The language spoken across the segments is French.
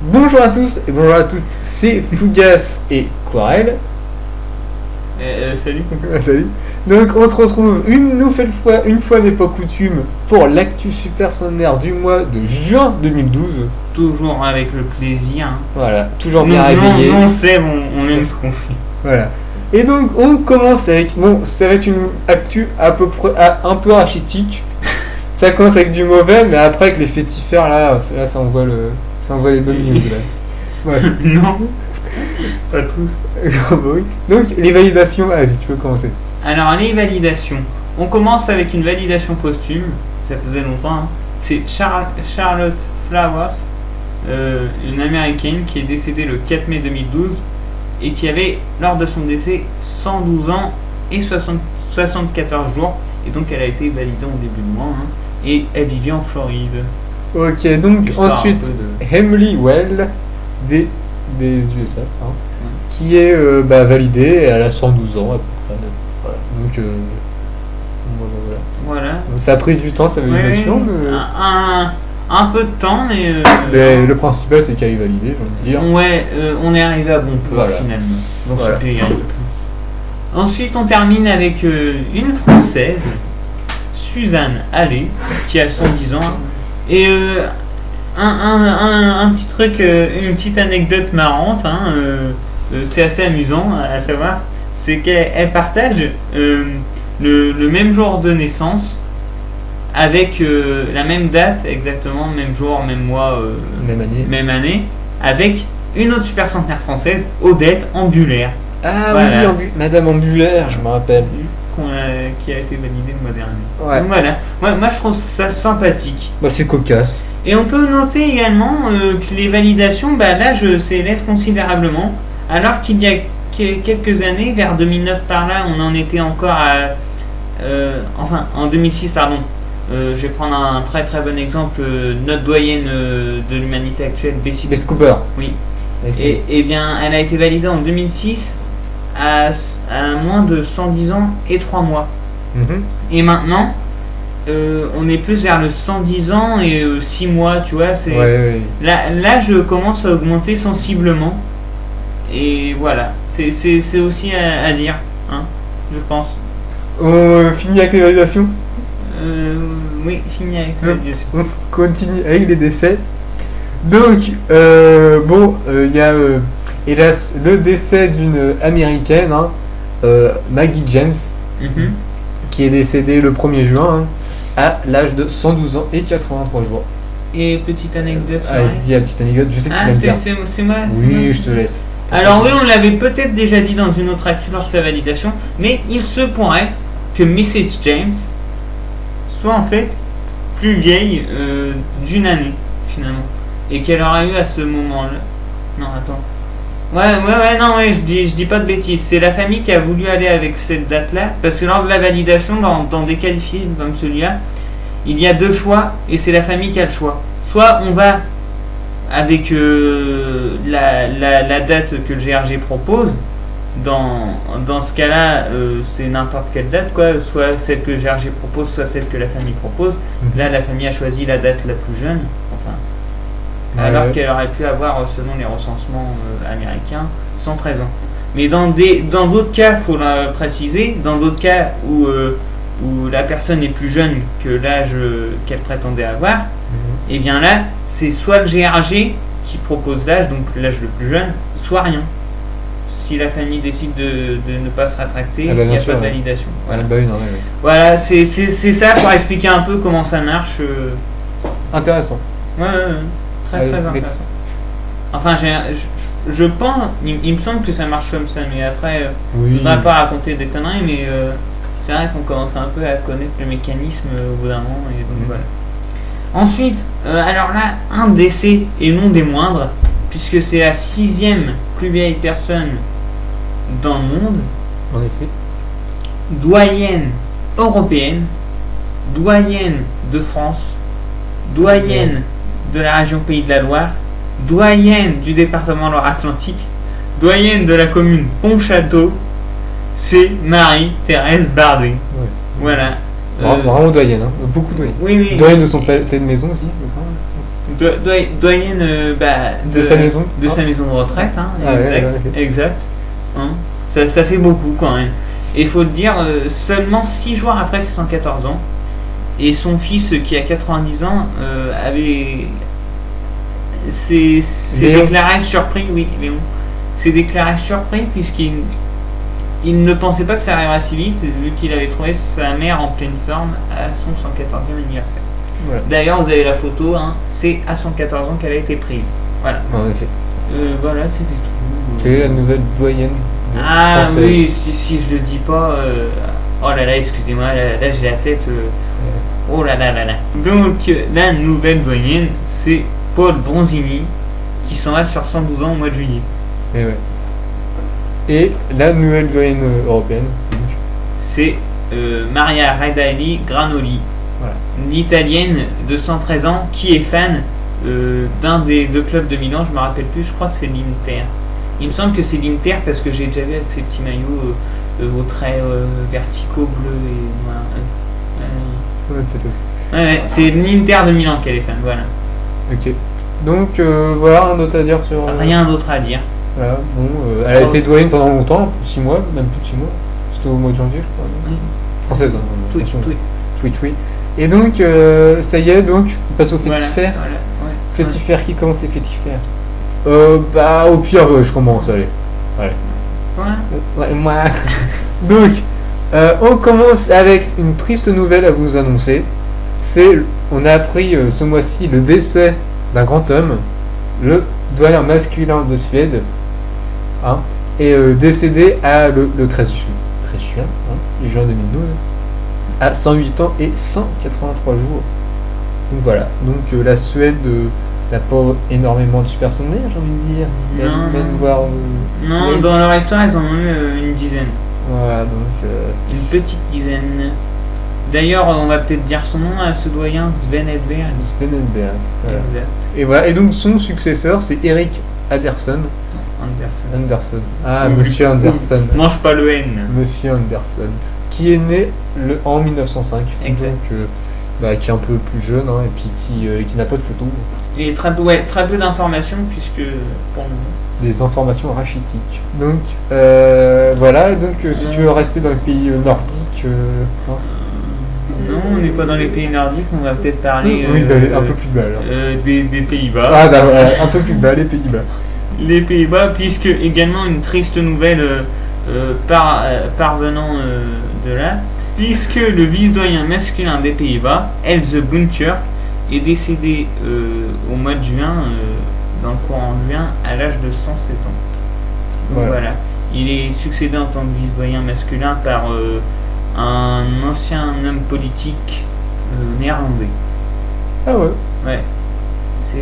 Bonjour à tous et bonjour à toutes, c'est Fougas et Quarel. Salut. Salut. Donc on se retrouve une fois n'est pas coutume pour l'actu super sonnaire du mois de juin 2012. Toujours avec le plaisir. Voilà, toujours bien réveillé. Non, c'est bon, on aime ce qu'on fait. Voilà. Et donc on commence avec, ça va être une actu à peu près un peu rachitique. Ça commence avec du mauvais, mais après avec les fétifères là ça envoie les bonnes news là. Ouais. Non, pas tous. Oui. Donc les validations, vas-y tu peux commencer. Alors les validations. On commence avec une validation posthume. Ça faisait longtemps. Hein. C'est Charlotte Flowers, une américaine qui est décédée le 4 mai 2012 et qui avait lors de son décès 112 ans et 74 jours. Et donc elle a été validée en début de mois. Hein. Et elle vivait en Floride. Ok, donc Histoire ensuite Emily Well des USA, hein, qui est validée, elle a 112 ans à peu près. Voilà. Donc Voilà. ça a pris du temps sa validation, mais un peu de temps, mais le principal c'est qu'elle est validée, j'ai envie de dire. Ouais, on est arrivé à bon port finalement dans ce pays. Ensuite, on termine avec une Française, Suzanne Allais, qui a 110 ans. Et un petit truc, une petite anecdote marrante, hein, c'est assez amusant à savoir, c'est qu'elle partage le même jour de naissance avec la même date, exactement, même jour, même mois, même année, avec une autre super centenaire française, Odette Ambulaire. Ah voilà. Oui, Madame Ambulaire, je me rappelle. Qui a été validée le mois dernier. Ouais. Donc voilà, moi je trouve ça sympathique. Bah c'est cocasse. Et on peut noter également que les validations, l'âge s'élève considérablement, alors qu'il y a quelques années, vers 2009 par là, on en était encore à... en 2006, pardon. Je vais prendre un très très bon exemple, notre doyenne de l'humanité actuelle, Bessie Cooper. Oui. Et bien, elle a été validée en 2006 à moins de 110 ans et 3 mois. Mm-hmm. Et maintenant, on est plus vers le 110 ans et 6 mois, tu vois. L'âge commence à augmenter sensiblement. Et voilà, c'est aussi à dire, hein, je pense. On finit avec les validations. Oui, fini avec les validations. On continue avec les décès. Donc, il y a hélas le décès d'une américaine, hein, Maggie James, qui est décédée le 1er juin, hein, à l'âge de 112 ans et 83 jours. Et petite anecdote. Dis la petite anecdote, je sais que tu l'aimes bien. C'est moi. Oui, je te laisse. Alors oui, on l'avait peut-être déjà dit dans une autre actu lors de sa validation, mais il se pourrait que Mrs. James soit en fait plus vieille d'une année, finalement. Et qu'elle aurait eu à ce moment-là... Non, attends. Je dis pas de bêtises. C'est la famille qui a voulu aller avec cette date-là, parce que lors de la validation, dans des cas difficiles comme celui-là, il y a deux choix, et c'est la famille qui a le choix. Soit on va avec la date que le GRG propose, dans ce cas-là, c'est n'importe quelle date, quoi, soit celle que le GRG propose, soit celle que la famille propose. Là, la famille a choisi la date la plus jeune, alors qu'elle aurait pu avoir, selon les recensements américains, 113 ans. Mais dans d'autres cas, il faut le préciser, dans d'autres cas où la personne est plus jeune que l'âge qu'elle prétendait avoir, et bien là, c'est soit le GRG qui propose l'âge, donc l'âge le plus jeune, soit rien. Si la famille décide de ne pas se rétracter, il n'y a pas de validation. Voilà, voilà, c'est ça pour expliquer un peu comment ça marche. Intéressant. Ouais. Très intéressant. Enfin, je pense, il me semble que ça marche comme ça, mais après, je ne voudrais pas raconter des conneries, mais c'est vrai qu'on commence un peu à connaître le mécanisme au bout d'un moment, et donc voilà. Ensuite, alors là, un décès, et non des moindres, puisque c'est la 6e plus vieille personne dans le monde. En effet. Doyenne européenne, doyenne de France, doyenne de la région Pays de la Loire, doyenne du département Loire-Atlantique, doyenne de la commune Pontchâteau, c'est Marie-Thérèse Bardet. Ouais. Voilà. Vraiment doyenne, hein. Beaucoup doyenne. Oui. Doyenne de son pâté de maison aussi. Doyenne de sa maison. De sa maison de retraite, hein, Ah, exact. ouais. Exact. Hein, ça fait beaucoup quand même. Et il faut le dire, seulement 6 jours après ses 114 ans, et son fils qui a 90 ans s'est déclaré surpris, oui, Léon, s'est déclaré surpris puisqu'il ne pensait pas que ça arriverait si vite, vu qu'il avait trouvé sa mère en pleine forme à son 114e anniversaire. Voilà. D'ailleurs, vous avez la photo, hein, c'est à 114 ans qu'elle a été prise. Voilà. En effet. Voilà, c'était tout. Quelle est la nouvelle doyenne française. Oui, si je le dis pas... Oh là là, excusez-moi, là j'ai la tête... Oh là là là là. Donc, la nouvelle doyenne, c'est Paul Bronzini, qui s'en va sur 112 ans au mois de juillet. Et ouais. Et la nouvelle doyenne européenne, c'est Maria Redaelli Granoli, voilà. L'italienne de 113 ans qui est fan d'un des 2 clubs de Milan, je me rappelle plus, je crois que c'est l'Inter. Il me semble que c'est l'Inter parce que j'ai déjà vu avec ces petits maillots aux traits verticaux bleus et noirs. Ouais, peut-être. Ouais, c'est l'Inter de Milan qu'elle est fan, voilà. Ok. Donc voilà, rien d'autre à dire sur. Rien d'autre à dire. Voilà, bon, elle a été doyenne pendant longtemps, 6 mois, même plus de 6 mois. C'était au mois de janvier, je crois. Oui. Française, hein. Tweet. Oui. Et donc, ça y est, donc, on passe au fétifère. Voilà, ouais. Fétifère, qui commence les fétifères au pire, je commence, allez. Ouais, moi. Donc, on commence avec une triste nouvelle à vous annoncer. On a appris ce mois-ci le décès d'un grand homme, le doyen masculin de Suède, hein, est décédé le 13 juin, juin 2012, à 108 ans et 183 jours. Donc voilà, donc la Suède n'a pas énormément de supersonnaires, j'ai envie de dire. Même voir. Non, dans leur histoire, ils en ont eu une dizaine. Voilà, donc. Une petite dizaine. D'ailleurs, on va peut-être dire son nom à ce doyen, Sven Edberg. Sven Edberg, voilà. Exact. Et voilà, et donc son successeur, c'est Eric Anderson. Anderson. Ah, Monsieur Anderson. Mange pas le N. Monsieur Anderson, qui est né en 1905. Exact. Donc, qui est un peu plus jeune, hein, et puis qui n'a pas de photo. Et très peu d'informations, puisque pour le moment. Des informations rachitiques. Donc, voilà, donc si tu veux rester dans les pays nordiques. Non, on n'est pas dans les pays nordiques, on va peut-être parler. Oui, un peu plus bas alors. Des Pays-Bas. Ah, un peu plus bas, les Pays-Bas. Les Pays-Bas, puisque également une triste nouvelle parvenant de là, puisque le vice-doyen masculin des Pays-Bas, Else Bunker, est décédé au mois de juin, dans le courant juin, à l'âge de 107 ans. Donc voilà. Il est succédé en tant que vice-doyen masculin par un ancien homme politique néerlandais. Ah ouais. Ouais. C'est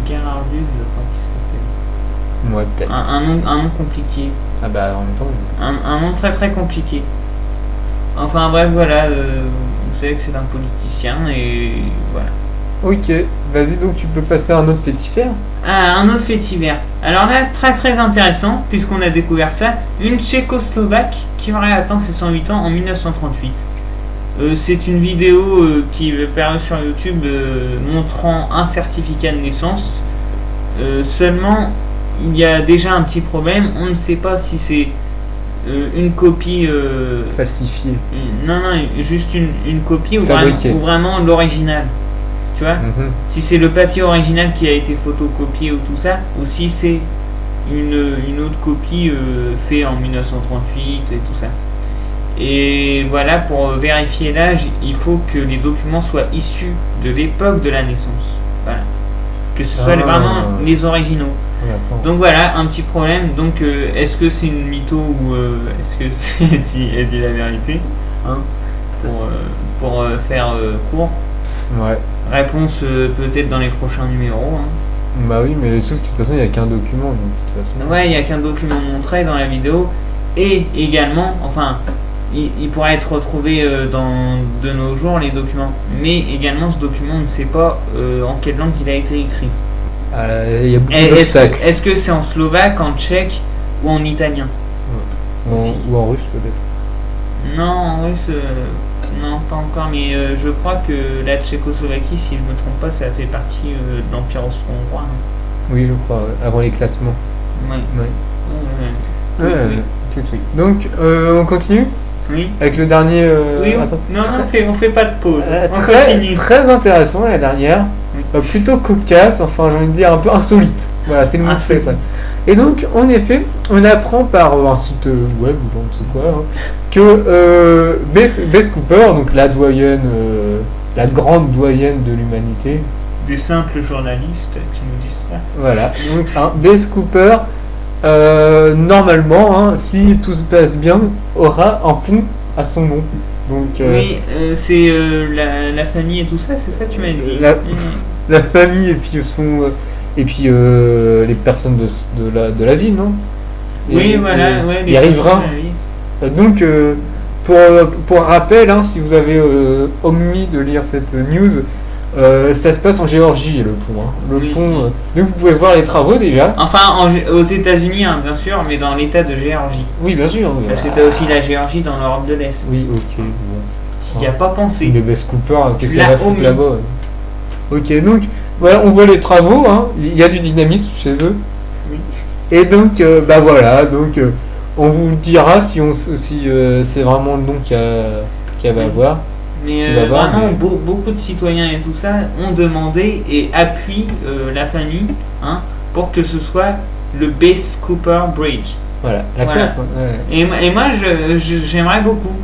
Gerhardus, je crois qu'il s'appelle. Ouais, peut-être. Un nom compliqué. Ah bah en même temps. Un nom très très compliqué. Enfin bref, voilà. Vous savez que c'est un politicien et voilà. Ok, vas-y, donc tu peux passer à un autre fétifère. Ah, un autre fait divers. Alors là, très très intéressant, puisqu'on a découvert ça, une Tchécoslovaque qui aurait atteint ses 108 ans en 1938. C'est une vidéo qui est parue sur YouTube montrant un certificat de naissance. Seulement, il y a déjà un petit problème, on ne sait pas si c'est une copie... falsifiée. Non, juste une copie ou vraiment l'original. Tu vois, si c'est le papier original qui a été photocopié ou tout ça, ou si c'est une autre copie faite en 1938 et tout ça. Et voilà, pour vérifier l'âge, il faut que les documents soient issus de l'époque de la naissance. Voilà. Que ce soit vraiment les originaux. Donc voilà, un petit problème. Donc est-ce que c'est une mytho ou est-ce que c'est elle dit la vérité, hein, pour faire court. Ouais. Réponse peut-être dans les prochains numéros. Hein. Bah oui, mais sauf que de toute façon il n'y a qu'un document, donc de toute façon. Ouais, il n'y a qu'un document montré dans la vidéo. Et également, enfin, il pourrait être retrouvé dans de nos jours les documents. Mais également ce document, on ne sait pas en quelle langue il a été écrit. Il y a beaucoup d'obstacles. Est-ce que c'est en slovaque, en tchèque ou en italien? Ou en russe peut-être. Non, en russe... Non, pas encore, mais je crois que la Tchécoslovaquie, si je me trompe pas, ça fait partie de l'Empire austro-hongrois. Hein. Oui, je crois, avant l'éclatement. Ouais. Ouais. Oui. Donc, on continue Oui. avec le dernier. Oui, Attends. non, on fait pas de pause. On très, continue. très intéressant la dernière. Plutôt cocasse, enfin j'ai envie de dire un peu insolite. Voilà, c'est le mot que je fais exprès. Et donc, en effet, on apprend par un site web ou je ne sais quoi, hein, que Bess Cooper, donc la doyenne, la grande doyenne de l'humanité. Des simples journalistes qui nous disent ça. Voilà, donc Bess Cooper, normalement, hein, si tout se passe bien, aura un pont à son nom. Donc, oui, c'est la famille et tout ça, c'est ça que tu m'as dit. La famille et puis les personnes de la ville, non? Oui, voilà, ouais, les riverains. Donc, pour rappel, hein, si vous avez omis de lire cette news, ça se passe en Géorgie, le pont. Hein. Le pont. Donc, vous pouvez voir les travaux déjà. Enfin, aux États-Unis, hein, bien sûr, mais dans l'état de Géorgie. Oui, bien sûr. Parce que tu as aussi la Géorgie dans l'Europe de l'Est. Oui, ok. Bon. Tu n'y as pas pensé. Mais Bess Cooper, qu'est-ce qu'elle va foutre là-bas? Ok, donc, voilà, on voit les travaux, hein. Il y a du dynamisme chez eux. Oui. Et donc, bah voilà, donc, on vous dira si c'est vraiment le nom qu'elle va avoir. Mais vraiment, beaucoup de citoyens et tout ça ont demandé et appuient la famille, hein, pour que ce soit le Bess Cooper Bridge. Voilà, la classe. Hein, ouais. Et moi, j'aimerais beaucoup.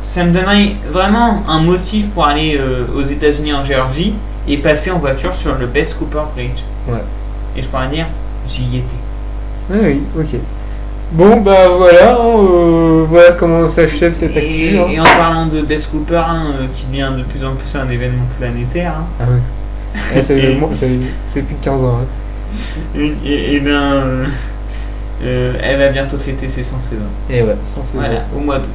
Ça me donnerait vraiment un motif pour aller aux États-Unis en Géorgie et passer en voiture sur le Bess Cooper Bridge. Ouais. Et je pourrais dire, j'y étais. Oui, ok. Bon, bah voilà, voilà comment s'achève cette actu. Et en parlant de Bess Cooper, hein, qui devient de plus en plus un événement planétaire. Hein. Ah oui. C'est plus de 15 ans. Hein. Et bien, elle va bientôt fêter ses 100 saisons. Et ouais, 100 saisons. Voilà, au mois d'août.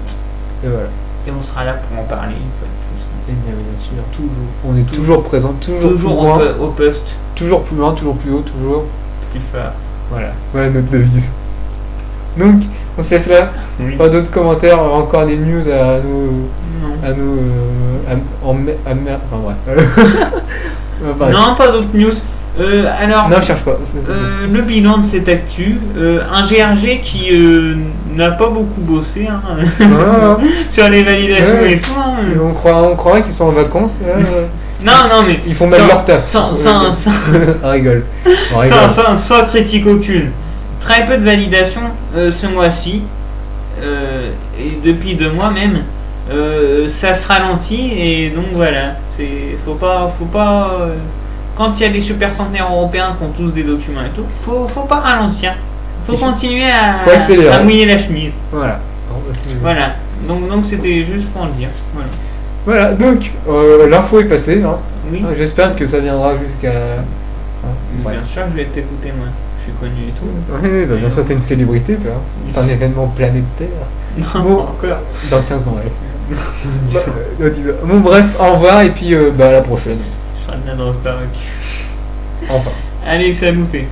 Et voilà. Et on sera là pour en parler une fois de plus. Et bien sûr. Toujours. On est toujours présent, toujours plus loin. Au poste. Toujours plus loin, toujours plus haut, toujours plus fort. Voilà. Voilà notre devise. Donc, on se laisse là. Oui. Pas d'autres commentaires, encore des news à nous. Non. À nous. Enfin bref. Non, pas d'autres news. Alors, non, je cherche pas. Le bilan de cette actu, un GRG qui n'a pas beaucoup bossé hein, sur les validations et tout. Hein. On croirait qu'ils sont en vacances. Non, mais ils font même leur taf. On rigole. Sans critique aucune. Très peu de validation ce mois-ci, et depuis 2 mois même. Ça se ralentit et donc voilà. Faut pas. Quand il y a des super centenaires européens qui ont tous des documents et tout, faut pas ralentir. Faut continuer à mouiller la chemise. Voilà. Voilà. Donc c'était juste pour le dire. Voilà. Donc l'info est passée. Hein. Oui. J'espère que ça viendra jusqu'à. Bien sûr que je vais t'écouter moi. Je suis connu et tout. Oui, bah, bien sûr, t'es une célébrité, toi. T'es un événement planétaire. Non, bon, encore. Dans 15 ans, ouais. Bon, bref, au revoir et puis à la prochaine. Je serai bien dans ce barbecue. Enfin. Allez, saluté.